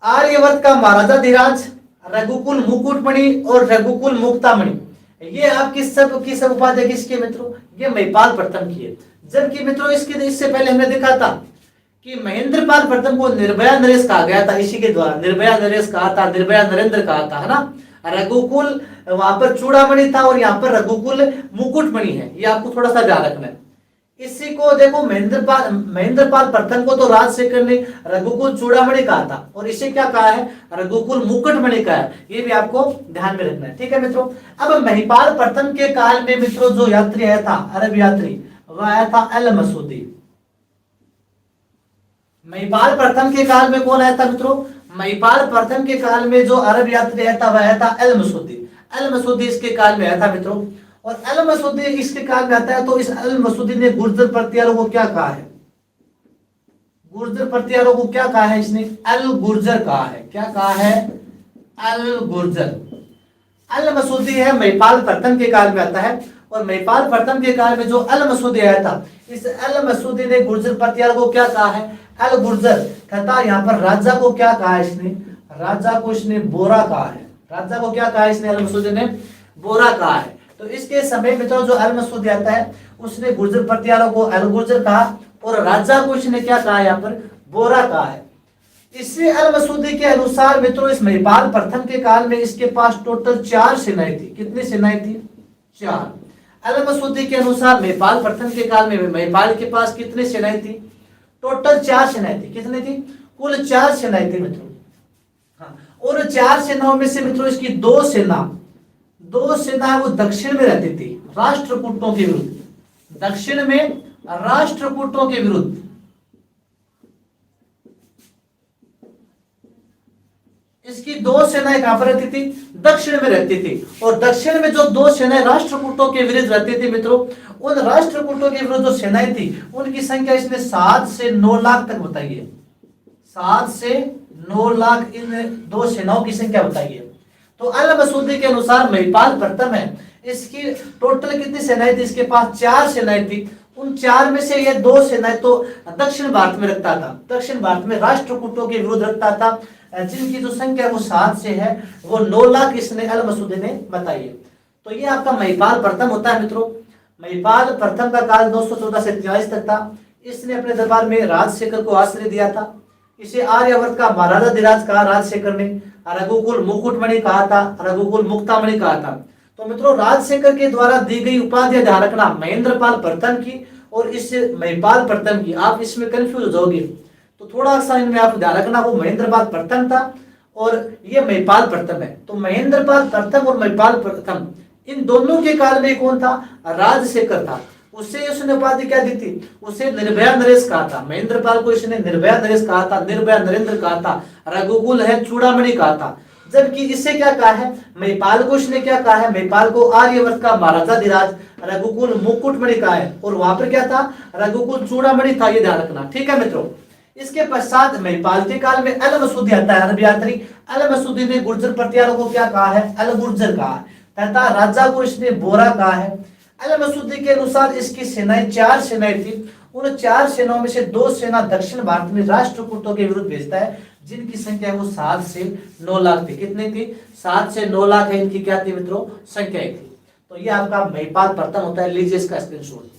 आर्यवर्त का महाराजाधिराज, रघुकुल मुकुटमणि और रघुकुल मुक्तामणि, ये आपकी सब उपाधि किसके मित्रों? ये महिपाल प्रथम की है। जबकि मित्रों इससे पहले हमने देखा था कि महेंद्रपाल प्रथम को निर्भया नरेश कहा गया था, इसी के द्वारा निर्भया नरेश कहा था, निर्भया नरेंद्र कहा था, है ना। रघुकुल वहां पर चूड़ामणि था और यहाँ पर रघुकुल मुकुटमणि है, ये आपको थोड़ा सा ध्यान रखना है। इसी को देखो महेंद्रपाल प्रथम को तो राजशेखर ने रघुकुल चूड़ामणि कहा था, और इसे क्या कहा है? रघुकुल मुकुटमणि कहा है। ये भी आपको ध्यान में रखना है, ठीक है मित्रों। अब महिपाल प्रथम के काल में मित्रों जो यात्री आया था, अरब यात्री, वह आया था अल मसूदी। महिपाल प्रथम के काल में कौन आया था मित्रों? महिपाल प्रथम के काल में जो अरब यात्री आया था वह आया था अल मसूदी। अल मसूदी इसके काल में आया था मित्रों, और अल मसूदी इसके काल में आता है। तो इस अल मसूदी ने गुर्जर प्रतिहारों को क्या कहा है? गुर्जर प्रतिहारों को क्या कहा है इसने? अल गुर्जर कहा है। क्या कहा है? अल गुर्जर। अल मसूदी है महिपाल प्रथम के काल में आता है, और महिपाल प्रथम के काल में जो अल मसूदी आया था, इस अल मसूदी ने गुर्जर प्रतिहार को क्या कहा है? अल गुर्जर। तथा यहाँ पर राजा को क्या कहा है इसने? राजा को इसने बोरा कहा है। राजा को क्या कहा है इसने? अल मसूदी ने बोरा कहा है। तो इसके समय में जो अल मसूदी आता है उसने गुर्जर प्रतिहारों को अल गुर्जर कहा, और राजा को इसने क्या कहा? यहाँ पर बोरा कहा है। इसी अल मसूदी के अनुसार मित्रों इस महिपाल प्रथम के काल में इसके पास टोटल 4 सेनाएं थी। कितनी सेनाएं थी? 4। अल मसूदी के अनुसार महिपाल प्रथम के काल में महिपाल के पास कितनी सेनाएं थी? टोटल 4 सेनाएं थी। कितनी थी? कुल 4 सेनाएं थी मित्रों। हाँ, और 4 सेनाओं में से मित्रों इसकी 2 सेना वो दक्षिण में रहती थी, राष्ट्रकूटों के विरुद्ध। दक्षिण में राष्ट्रकूटों के विरुद्ध। इसकी 2 सेनाएं कहां पर रहती थी? दक्षिण में रहती थी। और दक्षिण में जो 2 सेनाएं राष्ट्रकूटों के विरुद्ध रहती थी मित्रों, उन राष्ट्रकूटों के विरुद्ध जो सेनाएं थी उनकी संख्या इसने 7 से 9 लाख तक बताई है। 7 से 9 लाख इन 2 सेनाओं की संख्या बताई है। तो अल मसूदी के अनुसार महिपाल प्रथम है, इसकी टोटल कितनी सेनाएं थी? इसके पास 4 सेनाएं थी। उन 4 में से ये 2 सेनाएं तो दक्षिण भारत में रखता था, दक्षिण भारत में राष्ट्रकूटों के विरुद्ध रखता था, जिनकी जो संख्या वो 7 से है, वो 9 लाख इसने अल मसूदी ने बताई है। तो ये आपका महिपाल प्रथम होता है मित्रों। महिपाल प्रथम का काल 214 से 43 तक था। इसने अपने दरबार में राजशेखर को आश्रय दिया था। इसे आर्यावर्त का महाराजाधिराज कहा राजशेखर ने, रघुकुल मुकुटमणि कहा था, रघुकुल मुक्तामणि कहा था। तो मित्रों राजशेखर के द्वारा दी गई उपाधियां ध्यान रखना, महेंद्रपाल प्रथम की और इस महिपाल प्रथम की। आप इसमें कंफ्यूज हो जाओगे, तो थोड़ा सा इनमें आप ध्यान रखना, वो महेंद्रपाल प्रथम था और ये महिपाल प्रथम है। तो महेंद्रपाल प्रथम और महिपाल प्रथम इन दोनों के काल में कौन था? राजशेखर था। उसे उसने उपाधि क्या दी थी? उसे निर्भया नरेश कहा था। महेंद्रपाल को इसने निर्भया नरेश कहा था, निर्भया नरेंद्र कहा था, रघुकुल है चूड़ामणि कहा था। जबकि इससे क्या कहा है? महिपाल को इसने क्या कहा है? महिपाल को आर्यवर्त का महाराजाधिराज, रघुकुल मुकुटमणि कहा है, और वहां पर क्या था? रघुकुल चूड़ामणि था। ये ध्यान रखना, ठीक है मित्रों। इसके पश्चात महिपाल के काल में अल मसूदी आता है, अरब यात्री। अल मसूदी ने गुर्जर प्रतिहारों को क्या कहा है? अल गुर्जर कहा है, तथा राजा को इसने बोरा कहा है। अल मसूदी के अनुसार इसकी सेनाएं 4 सेनाएं थी। उन 4 सेनाओं में से 2 सेना दक्षिण भारत में राष्ट्रकूटों के विरुद्ध भेजता है, जिनकी संख्या वो 7 से 9 लाख थी। कितनी थी? 7 से 9 लाख है इनकी क्या थी मित्रों? संख्या थी। तो ये आपका महिपाल प्रथम होता है। लीजिए इसका स्क्रीनशॉट।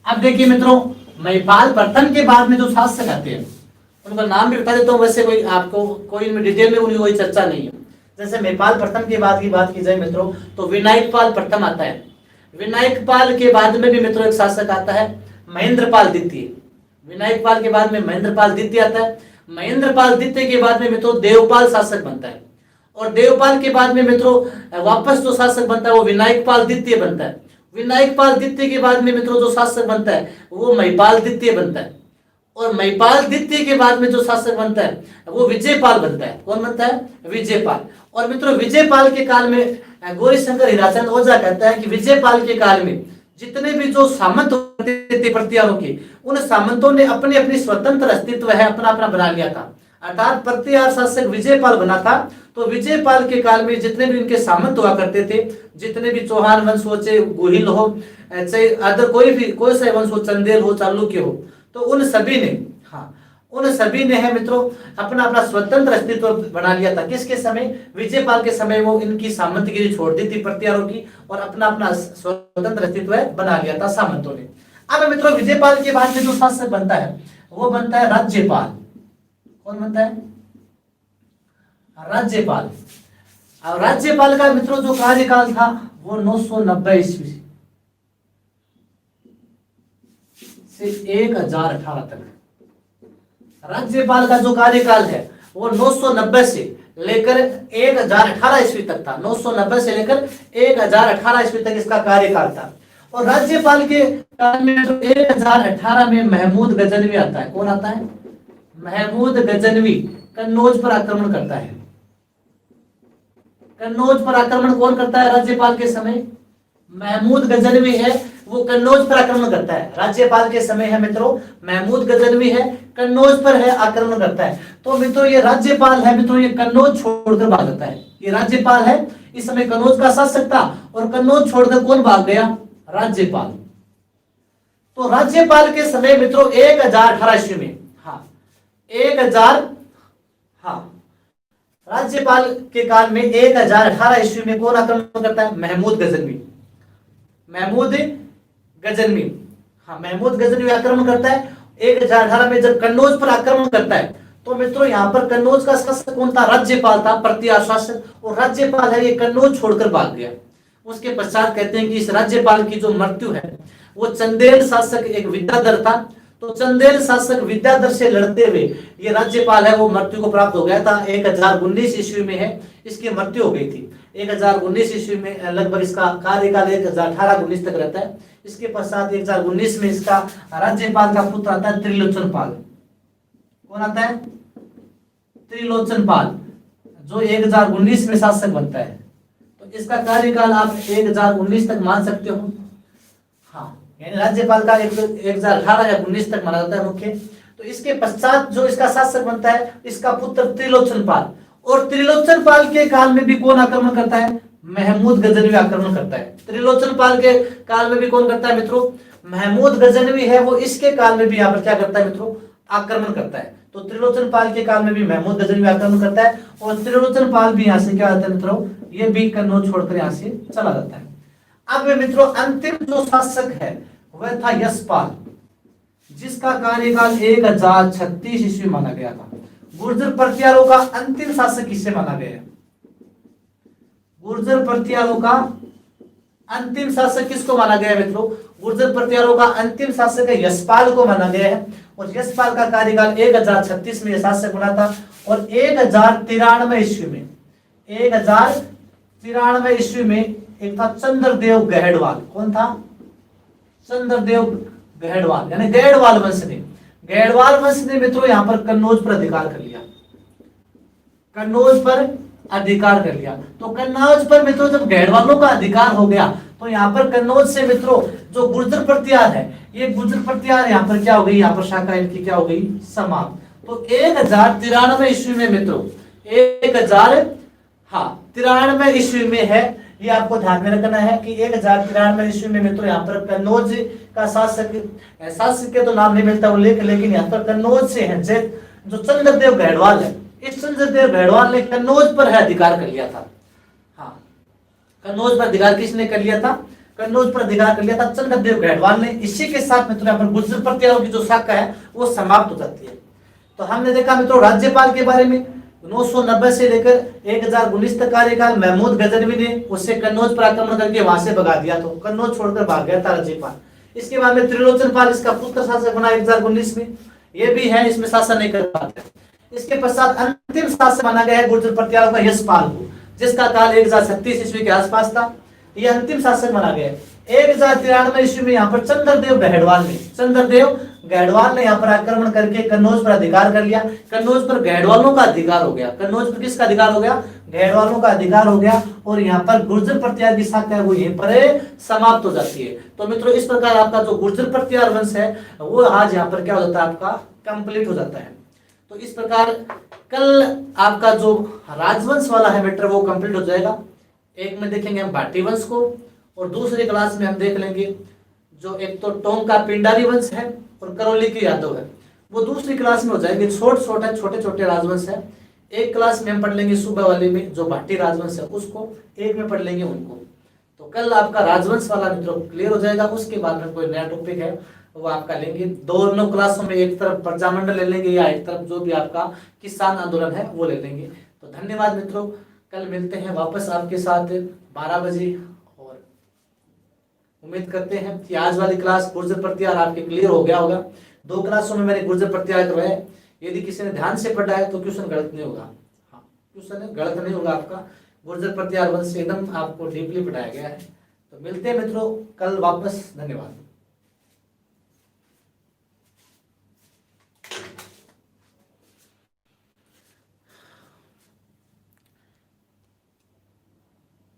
अब देखिए मित्रों, महिपाल प्रथम के बाद में जो शासक आते हैं उनका नाम भी बता देता हूं। वैसे कोई आपको कोई इनमें डिटेल में उनकी कोई चर्चा नहीं है। जैसे महिपाल प्रथम के बाद की बात की जाए मित्रों तो विनायकपाल प्रथम आता है। विनायकपाल के बाद में भी मित्रों एक शासक आता है महेंद्रपाल द्वितीय। विनायकपाल के बाद में महेंद्रपाल द्वितीय आता है। महेंद्रपाल द्वितीय के बाद में मित्रों देवपाल शासक बनता है। और देवपाल के बाद में मित्रों वापस जो शासक बनता है वो विनायकपाल द्वितीय बनता है। विनायकपाल द्वितीय के बाद में मित्रों जो शासक बनता है वो महिपाल द्वितीय बनता है। और महिपाल द्वितीय के बाद में जो शासक बनता है वो विजयपाल बनता है। कौन बनता है? विजयपाल। और मित्रों विजयपाल के काल में गौरीशंकर हीराचंद ओझा कहता है कि विजयपाल के काल में जितने भी जो सामंत होते थे प्रतिहारों के, उन सामंतों ने अपने अपनी स्वतंत्र अस्तित्व है अपना अपना बना लिया था। अर्थात प्रतिहार शासक विजयपाल बना था। तो विजयपाल के काल में जितने भी उनके सामंत हुआ करते थे, जितने भी चौहान वंश हो, चाहे गोहिल हो, चाहे अदर कोई सा वंश हो, चंदेल हो, चालुक्य हो, तो उन सभी ने है मित्रों अपना अपना स्वतंत्र अस्तित्व बना लिया था। किसके समय? विजयपाल के समय वो इनकी सामंतगिरी छोड़ दी थी प्रतिहारों की और अपना अपना स्वतंत्र अस्तित्व बना लिया था सामंतों ने। अब मित्रों विजयपाल के बाद में जो शासक बनता है वो बनता है राज्यपाल। कौन बनता है? राज्यपाल। और राज्यपाल का मित्रों जो कार्यकाल था वो 990 ईस्वी से 1018 तक। राज्यपाल का जो कार्यकाल है वो 990 से लेकर 1018 ईस्वी तक था। 990 से लेकर 1018 ईस्वी तक इसका कार्यकाल था। और राज्यपाल के काल में 1018 में महमूद गजनवी आता है। कौन आता है? महमूद गजनवी कन्नौज पर आक्रमण करता है। कन्नौज पर आक्रमण कौन करता है राज्यपाल के समय? महमूद गजनवी है, वो कन्नौज पर आक्रमण करता है। राज्यपाल के समय है मित्रों महमूद गजनवी है, कन्नौज पर है आक्रमण करता है। तो मित्रों ये राज्यपाल है मित्रों, ये कन्नौज छोड़कर भाग जाता है। ये राज्यपाल है, इस समय कन्नौज का शासक था और कन्नौज छोड़कर कौन भाग गया? राज्यपाल। तो राज्यपाल के समय मित्रों 1018 ईस्वी में, राज्यपाल के काल में 1018 ईस्वी में कौन आक्रमण करता है? महमूद गजनवी। महमूद गजनवी आक्रमण करता है 1018 में। जब कन्नौज पर आक्रमण करता है तो मित्रों यहाँ पर कन्नौज का शासक कौन था? राज्यपाल था, प्रतिहार शासक। और राज्यपाल है ये कन्नौज छोड़कर भाग गया। उसके पश्चात कहते हैं कि इस राज्यपाल की जो मृत्यु है वो चंदेल शासक एक विद्याधर था। तो चंदेल शासक विद्याधर से लड़ते हुए ये राज्यपाल है वो मृत्यु को प्राप्त हो गया था। 1019 ईस्वी में है इसकी मृत्यु हो गई थी। 1019 ईस्वी में लगभग इसका कार्यकाल 1018-19 तक रहता है। इसके पश्चात 1019 में इसका राज्यपाल का पुत्र आता है त्रिलोचन पाल। कौन आता है? त्रिलोचन पाल, जो 1019 में शासक बनता है। तो इसका कार्यकाल आप 1019 तक मान सकते हो। यानी राज्यपाल का 1018 या 19 तक माना जाता है मुख्य। तो इसके पश्चात जो इसका शासक बनता है इसका पुत्र त्रिलोचन पाल। और त्रिलोचन पाल के काल में भी कौन आक्रमण करता है? महमूद गजनवी आक्रमण करता है। त्रिलोचन पाल के काल में भी कौन करता है मित्रों? महमूद गजनवी है वो इसके काल में भी यहाँ पर क्या करता है मित्रों? आक्रमण करता है। तो त्रिलोचन पाल के काल में भी महमूद गजनवी आक्रमण करता है और त्रिलोचन पाल भी यहाँ से क्या होता है मित्रों? ये भी कन्नौज छोड़कर यहाँ से चला जाता है। अब मित्रों अंतिम जो शासक है वह था यशपाल, जिसका कार्यकाल 1036 ईस्वी माना गया था। गुर्जर प्रतिहारों का अंतिम शासक किसे माना गया है? गुर्जर प्रतिहारों का अंतिम शासक किसको माना गया है मित्रों? गुर्जर प्रतिहारों का अंतिम शासक है यशपाल को माना गया है। और यशपाल का कार्यकाल 1036 में शासक बना था। और 1093 ईस्वी में 1093 ईस्वी में एक था चंद्रदेव गहड़वाल। कौन था? चंद्रदेव गहड़वाल, यानी गहड़वाल वंश ने। गहड़वाल वंश ने मित्रों यहाँ पर कन्नौज पर अधिकार कर लिया। कन्नौज पर अधिकार कर लिया। तो कन्नौज पर मित्रों जब गहड़वालों का अधिकार हो गया तो यहाँ पर कन्नौज से मित्रों जो गुर्जर प्रतिहार है, ये गुर्जर प्रतिहार यहाँ पर क्या हो गई? यहाँ पर शाखा इनकी क्या हो गई? समाप्त। तो 1093 ईस्वी में मित्रों 1093 ईस्वी में है, ये आपको ध्यान में रखना है कि 1093 ईस्वी में मित्रों यहाँ पर कन्नौज का शासक के तो नाम नहीं मिलता उल्लेख, लेकिन यहाँ पर कन्नौज से है जो चंद्रदेव गहड़वाल है। इस चंद्रदेव गहड़वाल ने कन्नौज पर है अधिकार कर लिया था। कन्नौज पर अधिकार किसने कर लिया था? कन्नौज पर अधिकार कर लिया था चंद्रदेव गहड़वाल ने। इसी के साथ मित्रों यहाँ पर गुर्जर प्रतिहारों की जो शाखा है वो समाप्त हो जाती है। तो हमने देखा मित्रों राज्यपाल के बारे में, 990 से लेकर 1019 तक कार्यकाल महमूद गजनवी ने उससे कन्नौज पर आक्रमण करके वहां से भगा दिया, तो कन्नौज छोड़कर भाग गया था राज्यपाल। इसके बाद में त्रिलोचन पाल इसका पुत्र शासक बना 1019 में, ये भी है, इसमें शासन नहीं कर पाते। इसके पश्चात अंतिम शासक माना गया है गुर्जर प्रतिहारों का यशपाल को, जिसका काल 1036 ईस्वी के आसपास था। ये अंतिम शासक माना गया है। 1093 ईस्वी में यहाँ पर चंद्रदेव गहडवाल ने यहाँ पर आक्रमण करके कन्नौज पर अधिकार कर लिया। कन्नौज पर गहडवालों का अधिकार हो गया। कन्नौज पर किसका अधिकार हो गया? गहडवालों का अधिकार हो गया। और यहाँ पर गुर्जर प्रतिहार की शाखा है वो यहीं पर समाप्त हो जाती है। तो मित्रों इस प्रकार आपका जो गुर्जर प्रतिहार वंश है वो आज यहाँ पर क्या हो जाता है, आपका कंप्लीट हो जाता है। तो इस प्रकार कल आपका जो राजवंश वाला है मैटर वो कंप्लीट हो जाएगा। एक में देखेंगे हम भाटी वंश को, और दूसरी क्लास में हम देख लेंगे जो एक तो टोंक का पिंडारी वंश है और करौली के यादव है, वो दूसरी क्लास में हो जाएंगे। छोटे छोटे राजवंश है। एक क्लास में हम पढ़ लेंगे सुबह वाले में जो भाटी राजवंश है उसको, एक में पढ़ लेंगे उनको। तो कल आपका राजवंश वाला मित्रों क्लियर हो जाएगा। उसके बाद में कोई नया टॉपिक है वो आपका लेंगे। दोनों क्लासों में एक तरफ प्रजामंडल ले लेंगे या एक तरफ जो भी आपका किसान आंदोलन है वो ले लेंगे। तो धन्यवाद मित्रों, कल मिलते हैं वापस आपके साथ 12 बजे, और उम्मीद करते हैं कि आज वाली क्लास गुर्जर प्रतिहार आपके क्लियर हो गया होगा। 2 क्लासों में मैंने गुर्जर प्रतिहार करवाया। यदि किसी ने ध्यान से पढ़ा है तो क्वेश्चन गलत नहीं होगा। हाँ, क्वेश्चन गलत नहीं होगा आपका। गुर्जर प्रतिहार वंश एकदम आपको डीपली पढ़ाया गया है। तो मिलते हैं मित्रों कल वापस। धन्यवाद।